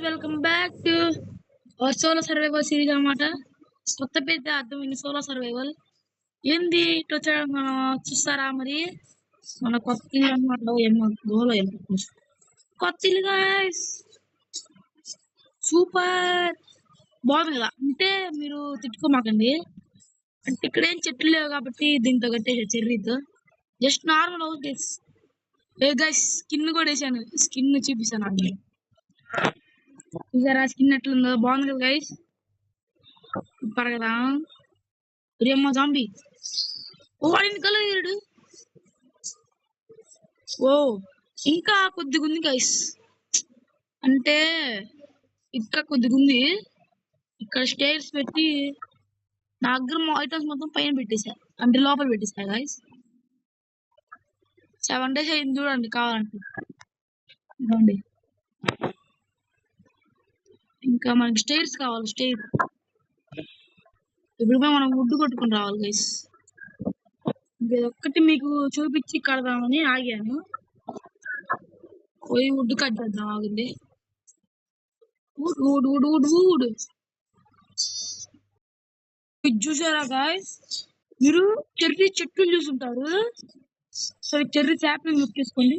Welcome back to our solo survival series అన్నమాట. కొత్త పెద్ద అర్థమైంది సోలో సర్వైవల్ ఏంది ఇటు మనం చూస్తారా మరి మన కొత్త ఇల్లు అనమాట. గోలో కొత్త ఇల్లు గైస్, సూపర్ బాగుంది కదా. అంటే మీరు తిట్టుకోమాకండి, అంటే ఇక్కడ ఏం చెట్లు లేవు కాబట్టి దీంతో కట్టేసా చెర్రీతో. Just normal house guys. Guys skin కూడా వేసాను, స్కిన్ చూపిస్తాను అండి. చూసారా స్కిన్ ఎట్లుందో, బాగుంది కదా గైస్, సూపర్ కదా. రేమ్మా జాంబీ, ఓ వాడిని కలగడు. ఓ ఇంకా కొద్దిగా ఉంది గైస్, అంటే ఇంకా కొద్దిగా ఉంది. ఇక్కడ స్టేర్స్ పెట్టి నా దగ్గర ఐటమ్స్ మొత్తం పైన పెట్టేసా, అంటే లోపల పెట్టేసా గైస్. 7 days అయింది చూడండి కావాలంటే. ఇదిగోండి, ఇంకా మనకి స్టేర్స్ కావాలి. స్టేర్ ఇప్పుడు మనం వుడ్ కొట్టుకుని రావాలి గైస్. ఒక్కటి మీకు చూపించి కడదామని ఆగాను. పోయి వుడ్ కట్ చేద్దాం ఆగింది. Wood wood wood wood wood చూసారా గాయస్, మీరు చెర్రీ చెట్లు చూసుంటారు. సో చెర్రీ చేపలు నొక్కేసుకోండి.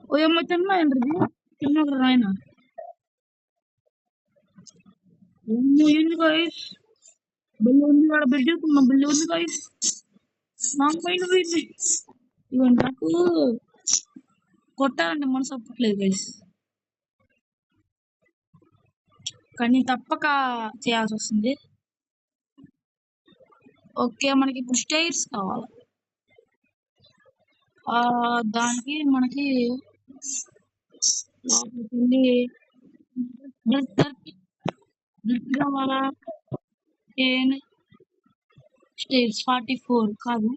ఓ ఏమో తిన్నా ఏంటి తిన్నా ఆయన ఏంది గాయస్. బిల్లు ఉంది కాడ బిల్ చేసుకున్నాం. బిల్లు ఉంది గాయస్, నాకు పైన పోయింది. ఇవ్వండి, నాకు కొట్టాలంటే మనసు ఒప్పట్లేదు గైస్, కానీ తప్పక చేయాల్సి వస్తుంది. ఓకే, మనకి ఇప్పుడు స్టైర్స్ కావాలి. దానికి మనకి కావాలా. స్టైర్స్ 44 కాదు,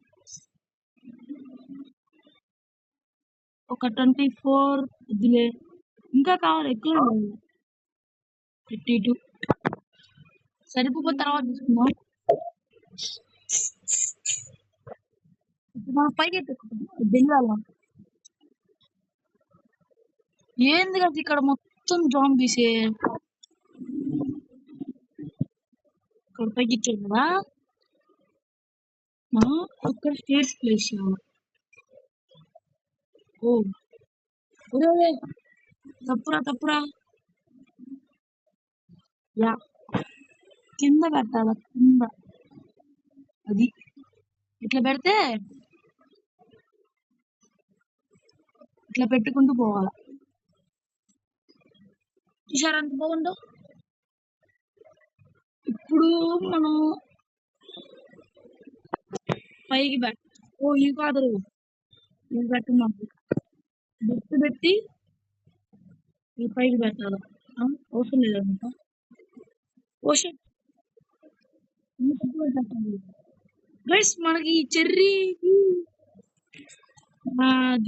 ఒక 24 వద్దులే, ఇంకా కావాలి ఎక్కువ. 52 సరిపోతే తర్వాత తీసుకుందాం. ఇప్పుడు మనం పైకి వెళ్ళాలా. ఏంది కదా ఇక్కడ మొత్తం జాంబీసే. ఇక్కడ పైకి ఇచ్చాడు కదా, మనం అక్కడ స్టేర్స్ ప్లేస్ చేయాలి. ఓ తప్పురా తప్పురా, యా కింద పెట్టాల. కింద అది ఇట్లా పెడితే ఇట్లా పెట్టుకుంటూ పోవాల. చూసారా ఎంత బాగుందో. ఇప్పుడు మనం పైకి ఓ ఈ కాదు, ఇది పెట్టు, మాకు బెట్టు పెట్టి ఈ పైకి పెట్టాలి. అవసరం లేదన్నమాట. ఓషన్ గైస్, మనకి ఈ చెర్రీకి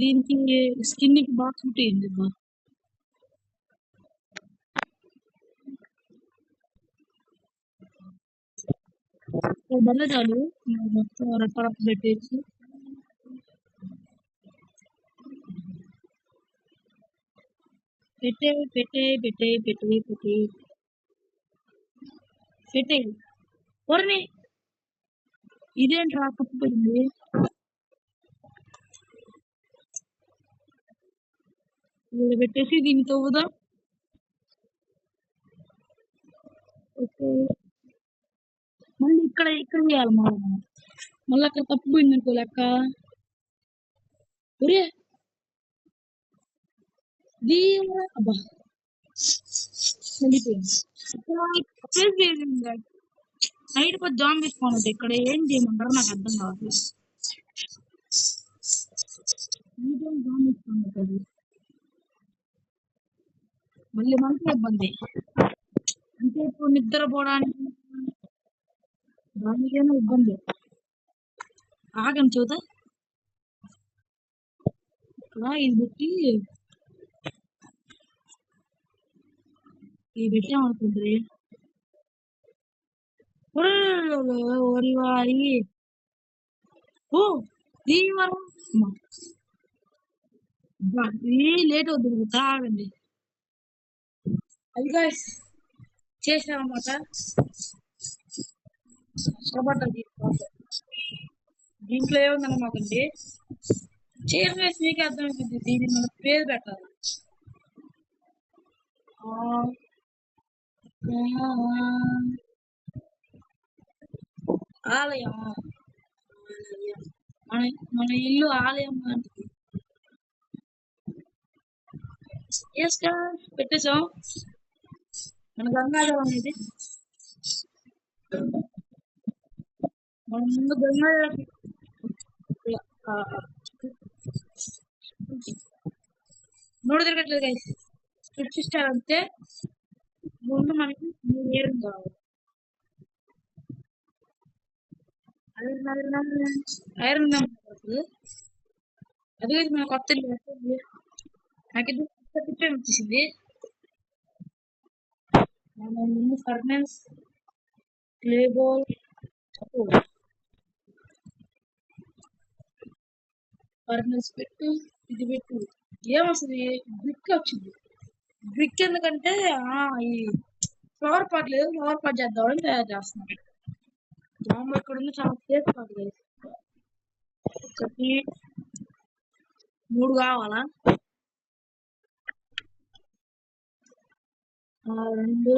దీనికి స్కిన్ కి బాగా సూట్ అయింది. బల్ల చాలు మొత్తం రప్పరప్ప పెట్టేసి. పెట్టే పెట్టే పెట్టే పెట్టే పెట్టే పెట్టే ఎవరిని ఇదేంట్రా తప్పిపోయింది. పెట్టేసి దీన్ని తవ్వుదా. ఓకే, మళ్ళీ ఇక్కడ ఇక్కడ చేయాలి. మళ్ళీ అక్కడ తప్పిపోయింది అనుకో లెక్క. ఒరే అబ్బా నైట్ కొద్ది జామ్ తీసుకోండి. ఇక్కడ ఏం చేయమంటారు నాకు అర్థం కాదు. జామ్ తీసుకోండి, మళ్ళీ మనకి ఇబ్బంది. అంటే ఇప్పుడు నిద్రపోవడానికి దానికైనా ఇబ్బంది. ఆగండి చూద్దా, ఇక్కడ ఇది పెట్టి పెట్టామనుకుంటుంది. ఓరి వారి, ఓ దీని వల్ల ఇది లేట్ అవుతుంది కాదండి. అది guys చేసామన్నమాట. కష్టపడ్డది దీంట్లో ఏముందన్నమాకండి. చేయడం వేసి మీకే అర్థమవుతుంది. దీన్ని మనం పేరు పెట్టాలి. ఆ, ఆ, ఆలయం ఆలయం. మన మన ఇల్లు ఆలయం లాంటిది. ఎస్ పెట్టేసాం. మన గంగాధరం అనేది మన ముందు గంగాధరం నోడు తిరగట్లేదు గైస్. స్విచ్ స్టార్ అంటే ముందు మనకి 3 ఏళ్ళు కావాలి. ఐరన్ ఐరన్ ఐరన్ ఐరన్ అసలు అది మన కొత్త ఇల్లు కట్టింది. నాకైతే కొత్త పిక్చర్ వచ్చేసింది. మన ముందు ఫర్నెస్ క్లేబోల్ ఫర్నెస్ పెట్టు, ఇది పెట్టు. ఏమొస్తుంది? బ్రిక్ వచ్చింది. బ్రిక్ ఎందుకంటే ఈ ఫ్లవర్ పాట్ లేదు, ఫ్లవర్ పాట్ చేద్దామని తయారు చేస్తున్నాను. బాంబు ఇక్కడ ఉంది, చాలా సేఫ్ కాదు కదా. ఒకటి 3 కావాలా? 2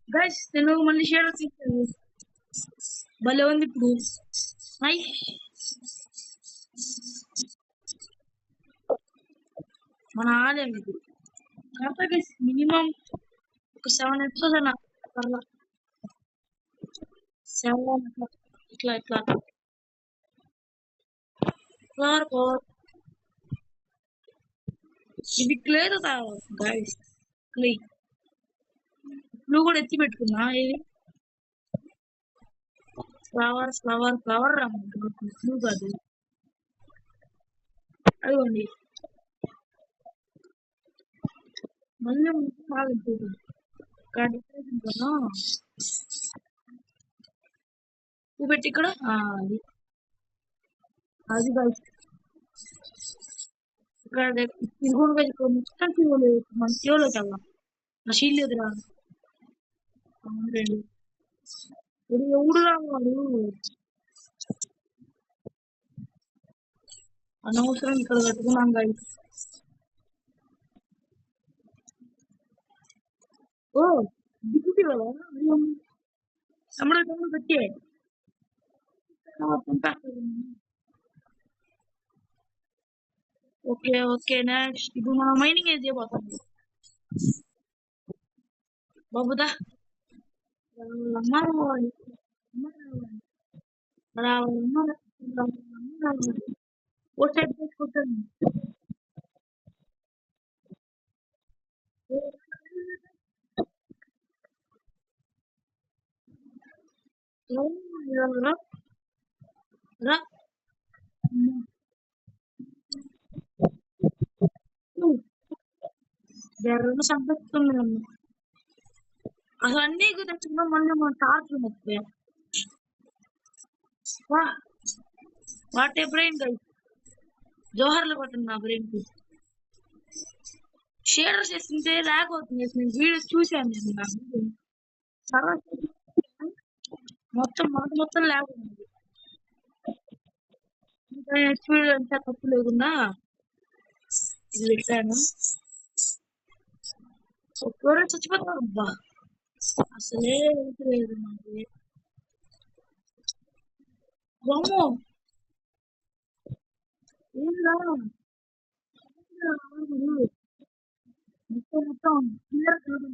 గైస్ నేను మళ్ళీ షేర్ వచ్చేసాను. భలే ఉంది ఇప్పుడు. మన ఆలయం ఇది కాబట్టి మినిమం ఒక 7 ఎపిసోడ్స్ అన్న పర్లా. 7 ఇట్లా ఇట్లా ఫ్లవర్ పవర్ ఇది క్లేదు గైస్. క్లే నువ్వు కూడా ఎత్తి పెట్టుకున్నా. ఇది ఫ్లవర్ ఫ్లవర్ ఫ్లవర్ నువ్వు కాదు. అదిగోండి మళ్ళీ బాగా డెకరేషన్ కదా పువ్వు పెట్టి ఇక్కడ అది అది గైస్ ఇక్కడ తిరుగుడు ఇక్కడ మొత్తం తీయలేదు. మన తీయలో చల్లా నా షీల్ ఎదురా రెండు ఎవడు రావాడు అనవసరం ఇక్కడ కట్టుకున్నాం గైస్. ఓ దిగుతుంది కదా తమ్ముడు తమ్ముడు పెట్టే ఓకే ఓకే నెక్స్ట్ ఇప్పుడు మనం మైనింగ్ ఏం చేయబోతాం బాబుదా. ఓ సైడ్ తీసుకుంటాను. రా జర్రను సంపెస్తుంది నన్ను అసలు అన్నీ తెచ్చుకున్నా. మళ్ళీ మన టార్చ్ వస్తే వాటే బ్రెయిన్ గైస్ జోహర్లు పట్టింది నా బ్రెయిన్ కి. షేడర్స్ చేస్తుంటే ల్యాగ్ అవుతుంది. నేను వీడియో చూశాను. నేను నాకు సర్వర్ మొత్తం మొత్తం ల్యాగ్ ఉంది. ఇంకా హెచ్పీ అంతా తప్పు లేకుండా ఇది పెట్టాను. ఒక్కరే చచ్చిపోతారు అబ్బా. అసలే లేదు మనకి. బొమ్మ ఏందా మొత్తం మొత్తం క్లియర్ కాదు.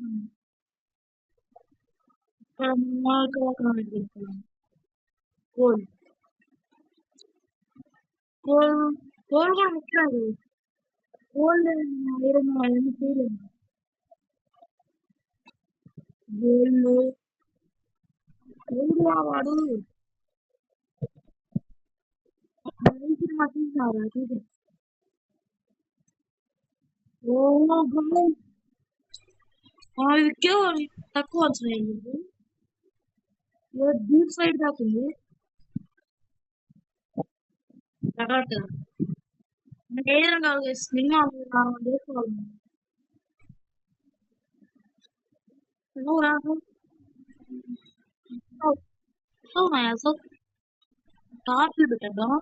కోల్ కోల్ కోల్ కూడా ముఖ్యం. కోల్ ఐరన్ అవన్నీ చేయలేము. గోల్డ్ ఎవడు వాడు మసీసారా చూసి. ఓ ఇది తక్కువ వచ్చినాయి. డీప్ సైడ్ దాకుంది తర్వాత ఏదైనా కాదు సినిమా చేసుకోవాలి. నువ్వు రాదు అసలు టార్చ్ పెట్టేద్దాం.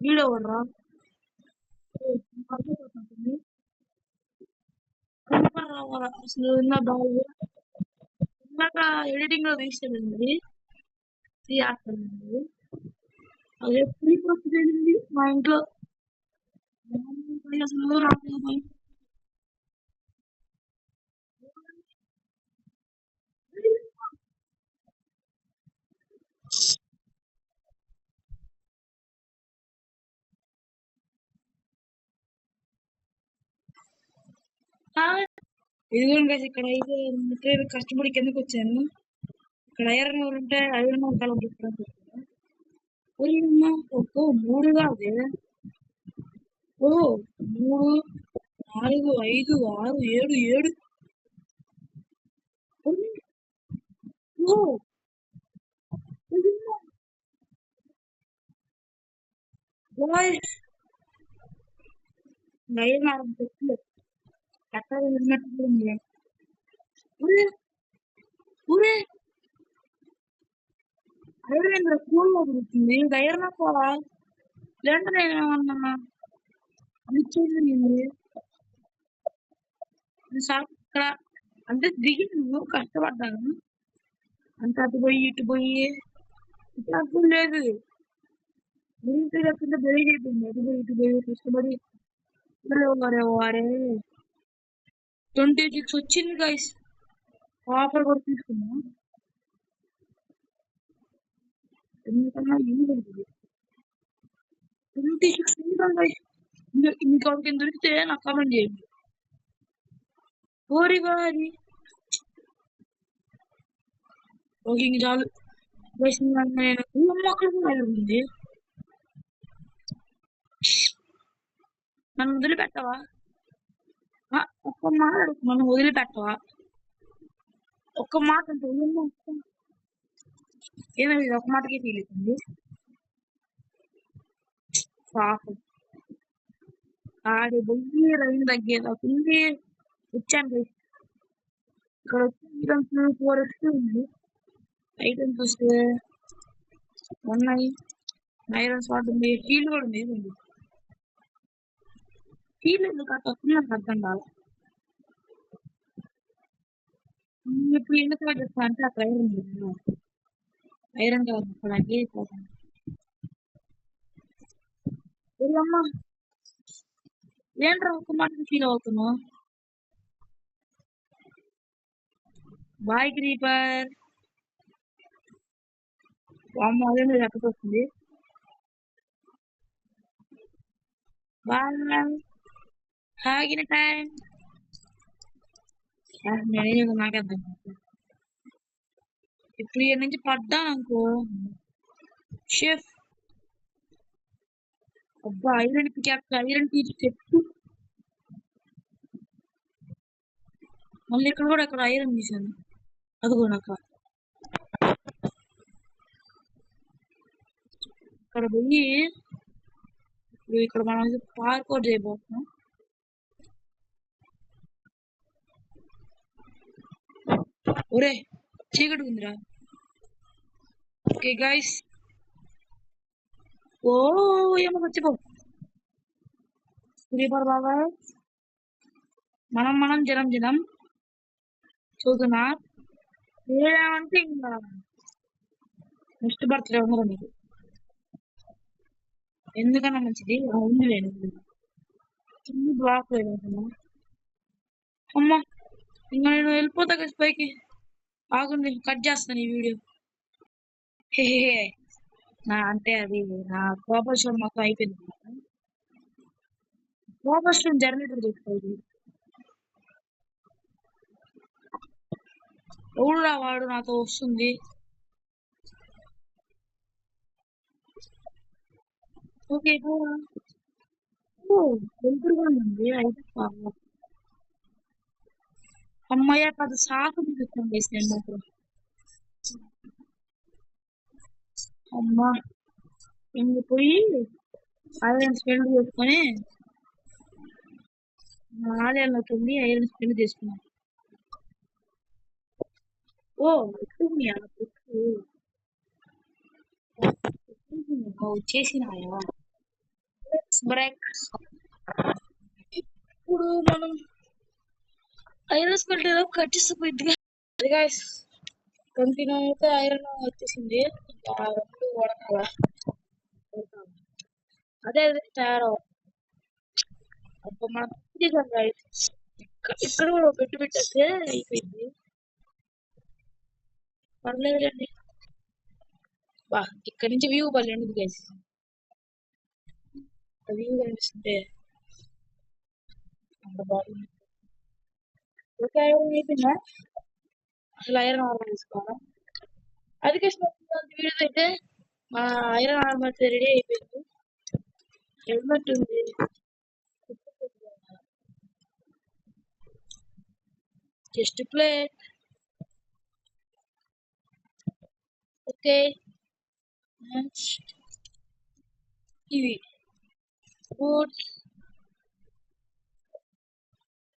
వీడియో కొడరా అసలు ఇందాక ఎడిటింగ్ లో తీసేది తీయాలి. అదే ఫ్రీ ప్రొసెస్ వెళ్ళింది మా ఇంట్లో. అసలు నాకు ఇదిగోండి guys, ఇక్కడ అయితే కష్టపడి కిందకి వచ్చాను. ఇక్కడ ఐరన్ ఓర్ ఉంటే ఐరన్ ఓర్ కలర్ డిఫరెన్స్ ఒక్కో 3 కాదు. ఓ 3 4 5 6 7 7. ఓ ఐరన్ చెట్లు ఎక్కడ వెళ్ళినట్టు ఉంది. ఊరే ఊరే ఐరన్ స్కూల్ లో దొరుకుతుంది. ఐరన్ పోవా లేదంటే నేను ఏమన్నా ఇచ్చేది ఇక్కడ అంటే దిగి నువ్వు కష్టపడ్డాను అంటే అటు పోయి ఇటు పోయి ఇట్లా లేదు. ఇంటి లేకుండా బెరిగి అయిపోయింది. అటు పోయి ఇటు పోయి కష్టపడి వారే వారే 26 వచ్చింది గైస్. ఆఫర్ కూడా తీసుకున్నా ఎందుకన్నా ఇది 26 గైస్. ఇంకొకటి దొరికితే నాకు కామెంట్ చేయండి. ఓరి వారి ఓకే ఇంక చాలు నేను ఉంది. నన్ను వదిలిపెట్టవా? ఒక్క మాట నన్ను వదిలిపెట్టవా? ఒక్క మాట అంటే ఏమైంది? ఒక మాటకి ఫీల్ అవుతుంది. ఆడి బొయ్యి రైన్ తగ్గేదాకుంది. వచ్చాను ఇక్కడ వచ్చి 4 ఉంది. ఐటమ్స్ వస్తే ఉన్నాయి. ఐరన్ స్పాట్ ఉంది. ఫీల్డ్ కూడా ఉంది. ఫీల్డ్ ఎందుకు వస్తుంది నాకు అర్థం కాదు. ఇప్పుడు ఎందుకు చేస్తా అంటే అక్కడ ఐరన్ ఉంది. ఐరన్ కాదు అక్కడ అయిపోతాను. అమ్మా ఏంట్రా ఒక్క మాటకి ఫీల్ అవుతున్నావు? Bye creeper. అమ్మ అదే మీరు ఎక్కడికి వస్తుంది. బాయ్ ఆగిన టైం నేనే నాకే అర్థం కాదు. ఇప్పుడు ఇక్కడ నుంచి పడ్డాను అనుకో షెఫ్. అబ్బా ఐరన్ పికాక్ ఐరన్ పీచ్ చెప్పు. మళ్ళీ ఇక్కడ కూడా అక్కడ ఐరన్ తీసాను. అదిగోనక్క ఇక్కడ పోయి ఇక్కడ మనం పార్కౌట్ చేయబోతున్నాం. ఒరే చీకటి ఉందిరా. Okay guys. ఓ ఏమో మర్చిపో క్రీపర్ బాబాయ్. మనం జనం చూస్తున్నా ఏమంటే ఇంకా నెక్స్ట్ బర్త్డే ఉండదు నీకు. ఎందుకన్నా మంచిది ఉంది లేదు చిన్న బ్లాక్ లేదు. అమ్మా ఇంకా నేను వెళ్ళిపోతా కదా పైకి. ఆగుంది కట్ చేస్తాను ఈ వీడియో. నా అంటే అది నా కోపర్ షో మొత్తం అయిపోయింది. కోపర్ షో జనరేటర్ చేసుకోవాలి. ఎవడురా వాడు నాతో వస్తుంది. ఓకే వెళ్తురుగా ఉంది అయితే అమ్మయ్య కాదు సాకు తీసుకొని వేసాను మాత్రం. అమ్మా ఇంక పోయి ఐరన్ స్పెండ్ చేసుకొని ఆలయాల్లో తొమ్మిది ఐరన్ స్పెండ్ చేసుకున్నాం. ఓ వచ్చేసినాయా బ్రేక్. ఇప్పుడు మనం ఐరన్ స్పెండ్ కట్టిసిపోయింది. గైస్ కంటిన్యూ అయితే ఐరన్ వచ్చేసింది. రెండు వడకాల అదే తయారవ అప్పుడు మనం చేసాం గైస్. ఇక్కడ కూడా పెట్టి పెట్టేస్తే అయిపోయింది. పర్లేదండి. బా ఇక్కడ నుంచి వ్యూ పర్లేదు గైస్. వ్యూ కనిపిస్తుంటే అంత బాగుంది. ఓకే ఐరన్ అయిపోయిందా? అసలు ఐరన్ ఆర్మర్ తీసుకోవాలా? అది కష్టం. వీడియో అయితే మా ఐరన్ ఆర్మర్ రెడీ అయిపోయింది. హెల్మెట్ ఉంది. Chest plate. ఓకే నెక్స్ట్ ఇవి బూట్స్.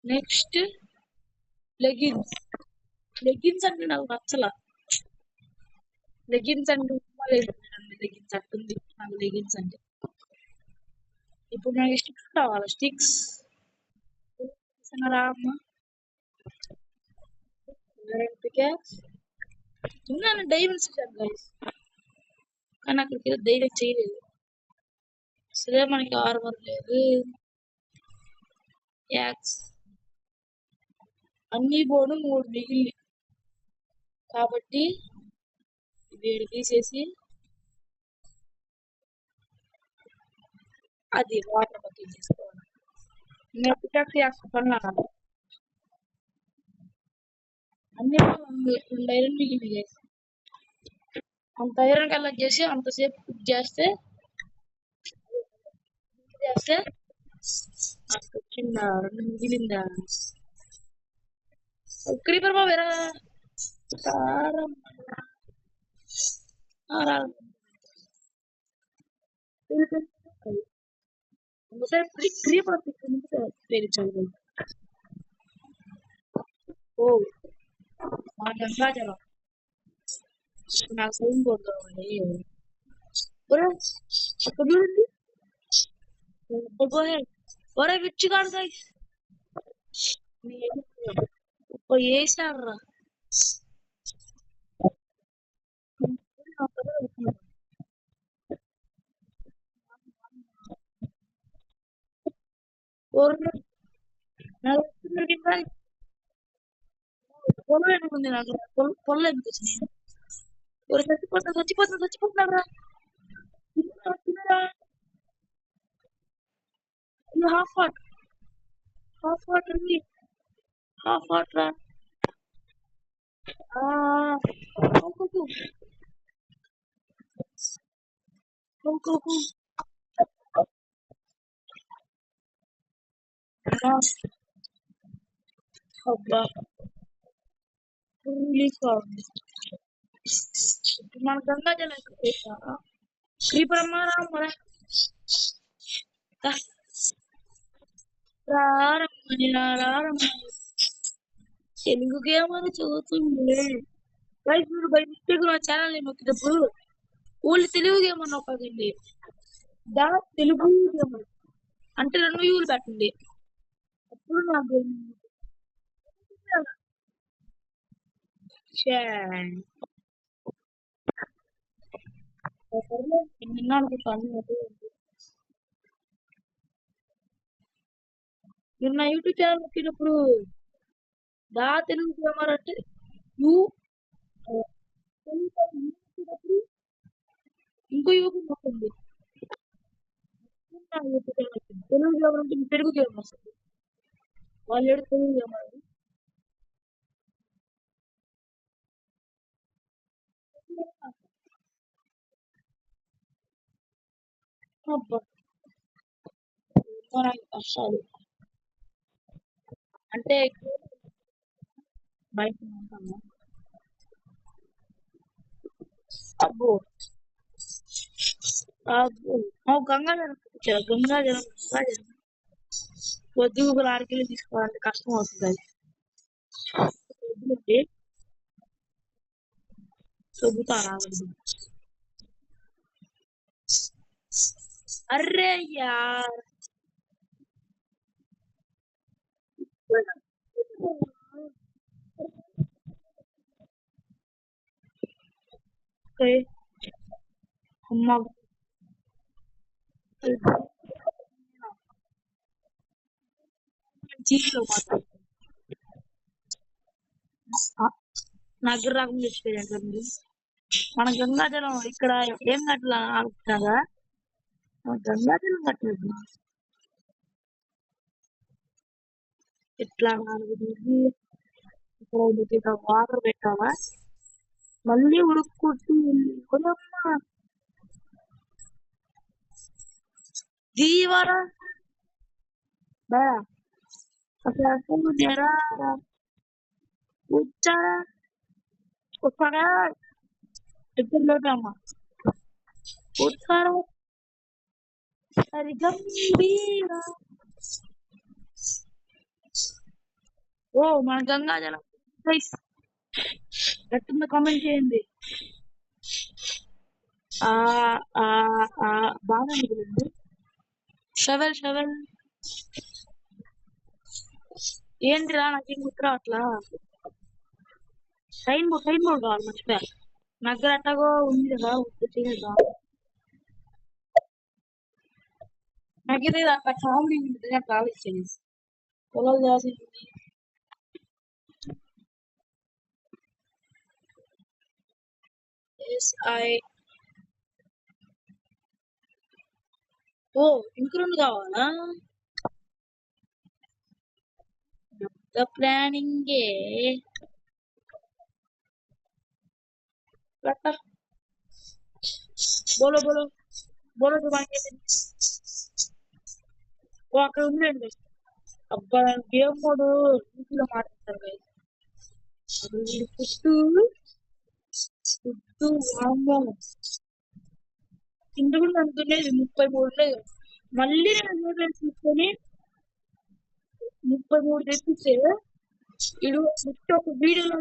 Next leggings. లెగిన్స్ అంటే నాకు నచ్చలా. లెగిన్స్ అంటే లెగిన్స్ అంటుంది నాకు లెగిన్స్ అంటే. ఇప్పుడు నాకు స్టిక్స్ కావాలి. స్టిక్స్ రామ్మ ఇంకా డైమండ్స్ గైస్. కానీ అక్కడికి ధైర్యం చేయలేదు. సరే మనకి ఆర్మర్ లేదు. యాక్స్ అన్ని పోను 3 మిగిలి కాబట్టి వేడి తీసేసి అది వాటర్ బకెట్ తీసుకోవాలి. నేను పికాక్స్ చేస్తాను. అన్ని 2 ఐరన్ మిగిలింది చేసి అంత ఐరన్ కలెక్ట్ చేసి అంతసేపు కుక్ చేస్తే చిన్న 2 మిగిలిందా. క్రీపర్ బాబు ఎరా క్రీపర్ పేరించాలి. ఓ మా గంగాజలం నాకు సైన్ బోర్డు కావాలి. అక్కడ చూడండి. ఒరే విచ్చి కాదు గైస్. వేసాడ్రా. పొలం ఎందుకు ఉంది నాకు? పొలం ఎందుకు వచ్చింది? చచ్చిపోతున్నారా? హాఫ్ వాటర్ ఉంది. హాఫ్ వాటర్ అబ్బా రిలీజ్ కావాలి. మన గంగాజలం శ్రీపురమ్మ రామ్మని తెలుగు గేమ్ అని చదువుతుంది. రైట్ మీరు బై మిస్టేక్ నా ఛానల్ నొక్కినప్పుడు ఓన్లీ తెలుగు గేమ్ అని నొక్కదండి. తెలుగు గేమ్ అంటే 2 వ్యూలు పెట్టండి. అప్పుడు నా గేమ్ నిన్న యూట్యూబ్ ఛానల్ నొక్కినప్పుడు తెలుగు గేమర్ అంటే ఇంకో యూట్యూబ్ నొక్కండి. తెలుగు గేమర్ అంటే తెలుగు గేమ్ వస్తుంది. వాళ్ళు ఏడు తెలుగు గేమర్ కష్టాలు అంటే బయట ఉంటాము. అబ్బో గంగాజలం తెచ్చారు. గంగాజలం వద్దు ఒక 6 కిలో తీసుకోవాలంటే కష్టం అవుతుంది అది. వద్దులేండి, చెబుతారా వద్దు. అర్రే యార్ ఓకే. అమ్మ చీట్లో మాత్రం నాకు రాకుండా తెచ్చిపోయారు మీరు. మన గంగాజలం ఇక్కడ ఏం కట్లా ఆడుతున్నారా? మన గంగాజలం కట్టలేదు. ఎట్లా 4 డిగ్రీ ఇక్కడ వాటర్ పెట్టాలా? మళ్ళీ ఉడుక్కుంటూ వెళ్ళి దీవరా బా అసలు జరా వచ్చారా వచ్చారా ఇద్దరులోనే అమ్మ వచ్చారా అది గంభీర. ఓ మన గంగాజలం గట్టింద కామెంట్ చేయండి. ఆ ఆ ఆ బాగా అనిపించింది. షవెల్ ఏంటిరా నాకేం గుర్తురా అట్లా. టైం బోర్డ్ కావాలి మర్చిపోయా. నా దగ్గర అట్టగో ఉంది కదా చేద్దాం. నాకైతే అట్లా కామెడీ ఉంటుంది అట్లా ఆలోచించింది. పొలాలు చేసింది ఓ ఇంక 2 కావాలా? ప్లానింగ్ బోలో బోలో బోలో ఓ అక్కడ ఉందండి. అబ్బా గేమ్ మోడ్ ఇంట్లో మాట్లాడతారు పుట్టు వామ్మో ఇంటి కూడా అనుకునేది 33 ఉండేది. మళ్ళీ నేను తీసుకొని 33 తెప్పిస్తే ఇడు నెక్స్ట్ ఒక వీడియోలో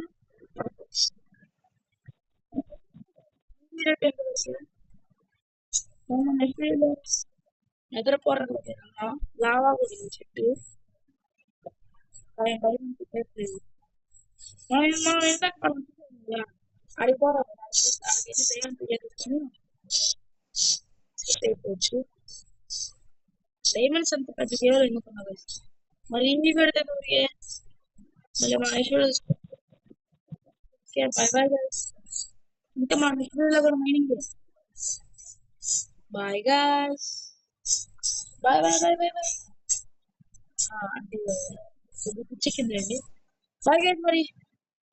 నెక్స్ట్ వీడియోలో నిద్రపోవడం లావా గురించి చెట్టు మనం ఎంత అడిపోవడం అయిపోవచ్చు. డైమండ్స్ అంత పెద్ద కేవలం ఎన్నుకున్నారు. మరి ఇన్ని పెడితే ఊరికే మళ్ళీ మన బై బాయ్ గైస్. ఇంకా మన మిషనరీలో కూడా mining bye guys. Bye bye bye bye bye. అంటే పిచ్చెక్కిందండి. Bye guys. మరి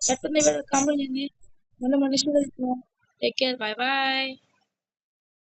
ఎట్టుంది కామెంట్ చేయండి. మళ్ళీ మన missionary take care. Bye bye.